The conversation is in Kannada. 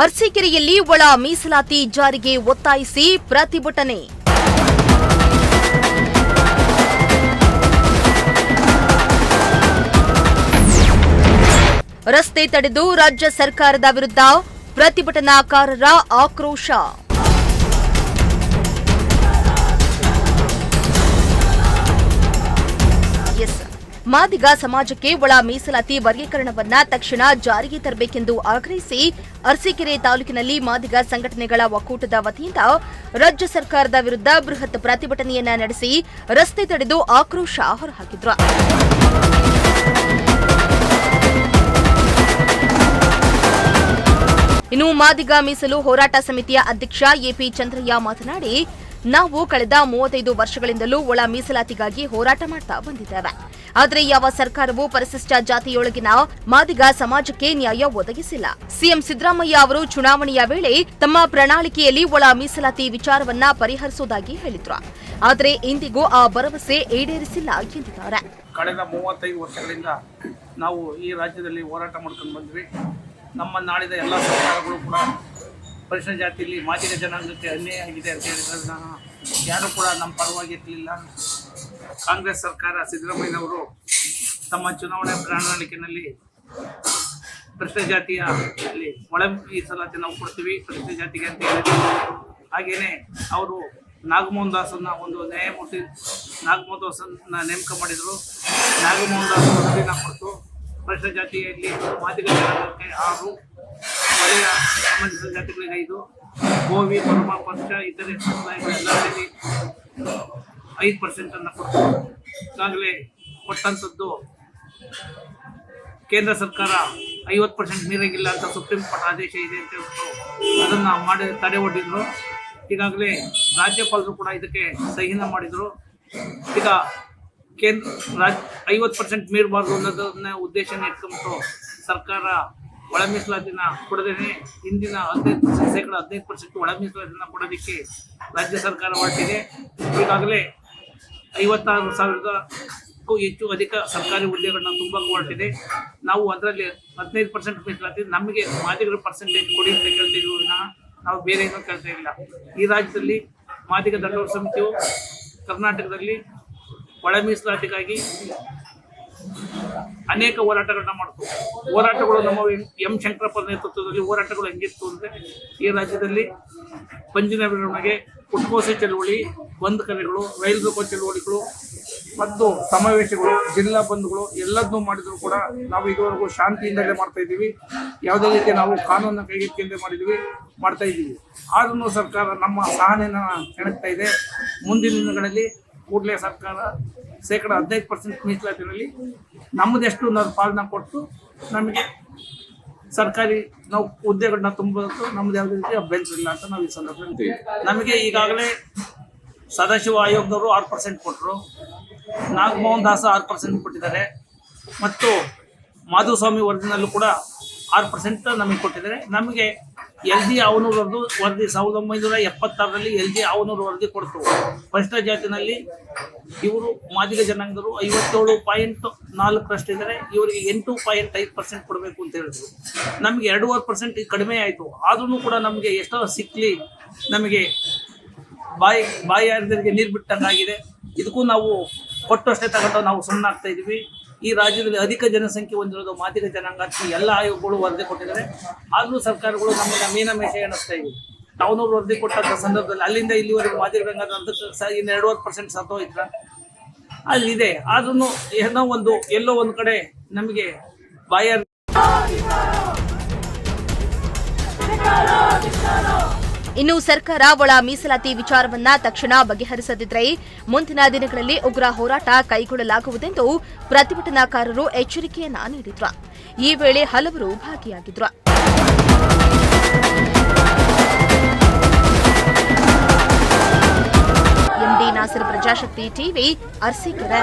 ಅರಸೀಕೆರೆಯಲ್ಲಿ ಒಳ ಮೀಸಲಾತಿ ಜಾರಿಗೆ ಒತ್ತಾಯಿಸಿ ಪ್ರತಿಭಟನೆ. ರಸ್ತೆ ತಡೆದು ರಾಜ್ಯ ಸರ್ಕಾರದ ವಿರುದ್ಧ ಪ್ರತಿಭಟನಾಕಾರರ ಆಕ್ರೋಶ. ಮಾದಿಗ ಸಮಾಜಕ್ಕೆ ಒಳ ಮೀಸಲಾತಿ ವರ್ಗೀಕರಣವನ್ನ ತಕ್ಷಣ ಜಾರಿಗೆ ತರಬೇಕೆಂದು ಆಗ್ರಹಿಸಿ ಅರಸೀಕೆರೆ ತಾಲೂಕಿನಲ್ಲಿ ಮಾದಿಗ ಸಂಘಟನೆಗಳ ಒಕ್ಕೂಟದ ವತಿಯಿಂದ ರಾಜ್ಯ ಸರ್ಕಾರದ ವಿರುದ್ಧ ಬೃಹತ್ ಪ್ರತಿಭಟನೆಯನ್ನ ನಡೆಸಿ ರಸ್ತೆ ತಡೆದು ಆಕ್ರೋಶ ಹೊರಹಾಕಿದ್ರು. ಇನ್ನು ಮಾದಿಗ ಮೀಸಲು ಹೋರಾಟ ಸಮಿತಿಯ ಅಧ್ಯಕ್ಷ ಎಪಿ ಚಂದ್ರಯ್ಯ ಮಾತನಾಡಿ, ನಾವು ಕಳೆದ 35 ವರ್ಷಗಳಿಂದಲೂ ಒಳ ಮೀಸಲಾತಿಗಾಗಿ ಹೋರಾಟ ಮಾಡ್ತಾ ಬಂದಿದ್ದೇವೆ. ಆದರೆ ಯಾವ ಸರ್ಕಾರವೂ ಪರಿಶಿಷ್ಟ ಜಾತಿಯೊಳಗಿನ ಮಾದಿಗ ಸಮಾಜಕ್ಕೆ ನ್ಯಾಯ ಒದಗಿಸಿಲ್ಲ. ಸಿಎಂ ಸಿದ್ದರಾಮಯ್ಯ ಅವರು ಚುನಾವಣೆಯ ವೇಳೆ ತಮ್ಮ ಪ್ರಣಾಳಿಕೆಯಲ್ಲಿ ಒಳ ಮೀಸಲಾತಿ ವಿಚಾರವನ್ನ ಪರಿಹರಿಸುವುದಾಗಿ ಹೇಳಿದ್ರು. ಆದರೆ ಇಂದಿಗೂ ಆ ಭರವಸೆ ಈಡೇರಿಸಿಲ್ಲ ಎಂದಿದ್ದಾರೆ. ಕಳೆದ 35 ವರ್ಷಗಳಿಂದ ನಾವು ಈ ರಾಜ್ಯದಲ್ಲಿ ಹೋರಾಟ ಮಾಡ್ಕೊಂಡು ಬಂದ್ವಿ. ನಮ್ಮ ನಾಡಿದ ಎಲ್ಲ ಸರ್ಕಾರಗಳು ಕೂಡ ಪರಿಶಿಷ್ಟ ಜಾತಿಯಲ್ಲಿ ಮಾದಿಗ ಜನಾಂಗಕ್ಕೆ ಅನ್ಯಾಯ ಆಗಿದೆ ಅಂತ ಹೇಳಿದ್ರೆ ಯಾರು ಕೂಡ ನಮ್ಮ ಪರವಾಗಿ ಇರಲಿಲ್ಲ. ಕಾಂಗ್ರೆಸ್ ಸರ್ಕಾರ ಸಿದ್ದರಾಮಯ್ಯನವರು ತಮ್ಮ ಚುನಾವಣೆ ಪ್ರಣಾಳಿಕೆಯಲ್ಲಿ ಪರಿಶಿಷ್ಟ ಜಾತಿಯಲ್ಲಿ ಒಳ ಮೀಸಲಾತಿ ನಾವು ಕೊಡ್ತೀವಿ ಪರಿಶಿಷ್ಟ ಜಾತಿಗೆ ಅಂತ ಹೇಳಿದ್ರು. ಹಾಗೆಯೇ ಅವರು ನಾಗಮೋಹನ್ ದಾಸನ್ನ ಒಂದು ನ್ಯಾಯಮೂರ್ತಿ ನಾಗಮೋಹನ್ ದಾಸನ್ನ ನೇಮಕ ಮಾಡಿದರು. ನಾಗಮೋಹನ್ ದಾಸ್ ವರದಿನ ಕೊಟ್ಟು ಪರಿಶಿಷ್ಟ ಜಾತಿಯಲ್ಲಿ ಮಾದಿಗ ಜನಾಂಗಕ್ಕೆ 6, ವಲಯ ಸಾಮಾಜಿಕ ಜಾತಿಗಳಿಗೆ 5, ಗೋವಿ ಪರಮ ಪಕ್ಷ ಇತರೆ ಸಮುದಾಯಗಳೆಲ್ಲ ಸೇರಿ 5% ಅನ್ನು ಕೊಟ್ಟು ಈಗಾಗಲೇ ಕೊಟ್ಟಂಥದ್ದು ಕೇಂದ್ರ ಸರ್ಕಾರ 50% ಮೀರಂಗಿಲ್ಲ ಅಂತ ಸುಪ್ರೀಂ ಕೋರ್ಟ್ ಆದೇಶ ಇದೆ ಅಂತ ಹೇಳ್ಬಿಟ್ಟು ಅದನ್ನು ಮಾಡಿ ತಡೆ ಒಡ್ಡಿದ್ರು. ಈಗಾಗಲೇ ರಾಜ್ಯಪಾಲರು ಕೂಡ ಇದಕ್ಕೆ ಸಹಿನ ಮಾಡಿದರು. ಈಗ 50% ಮೀರಬಾರ್ದು ಅನ್ನೋದನ್ನ ಉದ್ದೇಶನ ಇಟ್ಕೊಂಡು ಸರ್ಕಾರ ಒಳ ಮೀಸಲಾತಿನ ಕೊಡದೇನೆ ಹಿಂದಿನ 15% ಒಳ ಮೀಸಲಾತಿನ ಕೊಡೋದಕ್ಕೆ ರಾಜ್ಯ ಸರ್ಕಾರ ಹೊರಟಿದೆ. ಈಗಾಗಲೇ 56,000ಕ್ಕೂ ಹೆಚ್ಚು ಅಧಿಕ ಸರ್ಕಾರಿ ಹುದ್ದೆಗಳನ್ನ ತುಂಬಕ್ಕೆ ಹೊರಟಿದೆ. ನಾವು ಅದರಲ್ಲಿ 15% ಮೀಸಲಾತಿ ನಮಗೆ ಮಾದಿಗರ ಪರ್ಸೆಂಟೇಜ್ ಕೊಡಿ ಅಂತ ಕೇಳ್ತಿದ್ವಿ. ನಾವು ಬೇರೆ ಏನೂ ಕೇಳ್ತಾ ಇಲ್ಲ. ಈ ರಾಜ್ಯದಲ್ಲಿ ಮಾದಿಗ ದಂಡೋರ ಸಮಿತಿಯು ಕರ್ನಾಟಕದಲ್ಲಿ ಒಳ ಮೀಸಲಾತಿಗಾಗಿ ಅನೇಕ ಹೋರಾಟಗಳನ್ನ ಮಾಡ್ತು. ಹೋರಾಟಗಳು ನಮ್ಮ ಎಂ ಶಂಕರಪ್ಪ ನೇತೃತ್ವದಲ್ಲಿ ಹೋರಾಟಗಳು ಹೆಂಗಿತ್ತು ಅಂದರೆ, ಈ ರಾಜ್ಯದಲ್ಲಿ ಪಂಜಿನ ವಿರಮಣೆಗೆ, ಪುಟ್ಕೋಸೆ ಚಳುವಳಿ, ಬಂದ್ ಕರೆಗಳು, ರೈಲು ರೋಕೋ ಚಳುವಳಿಗಳು ಮತ್ತು ಸಮಾವೇಶಗಳು, ಜಿಲ್ಲಾ ಬಂದ್ಗಳು ಎಲ್ಲದನ್ನೂ ಮಾಡಿದ್ರು ಕೂಡ ನಾವು ಇದುವರೆಗೂ ಶಾಂತಿಯಿಂದಲೇ ಮಾಡ್ತಾ ಇದ್ದೀವಿ. ಯಾವುದೇ ರೀತಿ ನಾವು ಕಾನೂನನ್ನ ಕೈಗೆತ್ತಿಕೊಂಡೇ ಮಾಡ್ತಾ ಇದ್ದೀವಿ. ಆದ್ರೂ ಸರ್ಕಾರ ನಮ್ಮ ಸಹನೆಯನ್ನು ಕೆಣಕ್ತಾ ಇದೆ. ಮುಂದಿನ ದಿನಗಳಲ್ಲಿ ಕೂಡಲೇ ಸರ್ಕಾರ 15% ಮೀಸಲಾತಿನಲ್ಲಿ ನಮ್ಮದೆಷ್ಟು ನಾವು ಪಾಲನೆ ಕೊಟ್ಟು ನಮಗೆ ಸರ್ಕಾರಿ ನಾವು ಹುದ್ದೆಗಳನ್ನ ತುಂಬೋದು ನಮ್ದು ಯಾವುದೇ ರೀತಿ ಅಭ್ಯಂತರ ಇಲ್ಲ ಅಂತ ನಾವು ಈ ಸಂದರ್ಭದಲ್ಲಿ ನಮಗೆ ಈಗಾಗಲೇ ಸದಾಶಿವ ಆಯೋಗದವರು 6% ಕೊಟ್ಟರು, ನಾಗಮೋಹನ್ ದಾಸ 6% ಕೊಟ್ಟಿದ್ದಾರೆ ಮತ್ತು ಮಾಧುಸ್ವಾಮಿ ವರದಿನಲ್ಲೂ ಕೂಡ 6% ನಮಗೆ ಕೊಟ್ಟಿದ್ದಾರೆ. ನಮಗೆ LG ಆವನೂರು ವರದಿ 1976ರಲ್ಲಿ LG ಆವನೂರು ವರದಿ ಕೊಡ್ತು. ಪರಿಶಿಷ್ಟ ಜಾತಿನಲ್ಲಿ ಇವರು ಮಾದಿಗ ಜನಾಂಗದವರು 57.4% ಇದ್ದಾರೆ. ಇವರಿಗೆ 8.5% ಕೊಡಬೇಕು ಅಂತ ಹೇಳಿದ್ರು. ನಮಗೆ 2.5% ಕಡಿಮೆ ಆಯಿತು. ಆದ್ರೂ ಕೂಡ ನಮಗೆ ಎಷ್ಟೋ ಸಿಕ್ಕಲಿ ನಮಗೆ ಬಾಯಿಗೆ ನೀರು ಬಿಟ್ಟಂಗಾಗಿದೆ. ಇದಕ್ಕೂ ನಾವು ಕೊಟ್ಟಷ್ಟೇ ತಗೊಂಡು ನಾವು ಸುಮ್ಮನಾಗ್ತಾ ಇದ್ದೀವಿ. ಈ ರಾಜ್ಯದಲ್ಲಿ ಅಧಿಕ ಜನಸಂಖ್ಯೆ ಹೊಂದಿರೋದು ಮಾದಿಗ ಜನಾಂಗ ಅಂತ ಎಲ್ಲ ಆಯೋಗಗಳು ವರದಿ ಕೊಟ್ಟಿದ್ದಾರೆ. ಆದರೂ ಸರ್ಕಾರಗಳು ನಮ್ಮನ್ನ ಮೀನಮೇಷ ಎಣಿಸ್ತಾ ಇವೆ. ಅವನೂರು ವರದಿ ಕೊಟ್ಟಂಥ ಸಂದರ್ಭದಲ್ಲಿ ಅಲ್ಲಿಂದ ಇಲ್ಲಿವರೆಗೂ ಮಾದಿಗ ರಂಗದ ಇನ್ನು 2% ಸತ್ತೋಯ್ತು ಅಲ್ಲಿದೆ. ಆದ್ರೂ ಎಲ್ಲೋ ಒಂದು ಕಡೆ ನಮಗೆ ಇನ್ನು ಸರ್ಕಾರ ಒಳ ಮೀಸಲಾತಿ ವಿಚಾರವನ್ನ ತಕ್ಷಣ ಬಗೆಹರಿಸದಿದ್ದರೆ ಮುಂದಿನ ದಿನಗಳಲ್ಲಿ ಉಗ್ರ ಹೋರಾಟ ಕೈಗೊಳ್ಳಲಾಗುವುದೆಂದು ಪ್ರತಿಭಟನಾಕಾರರು ಎಚ್ಚರಿಕೆಯನ್ನ ನೀಡಿದ್ರು. ಈ ವೇಳೆ ಹಲವರು ಭಾಗಿಯಾಗಿದ್ರು. MD Nasar, Prajashakti TV, Arsikere.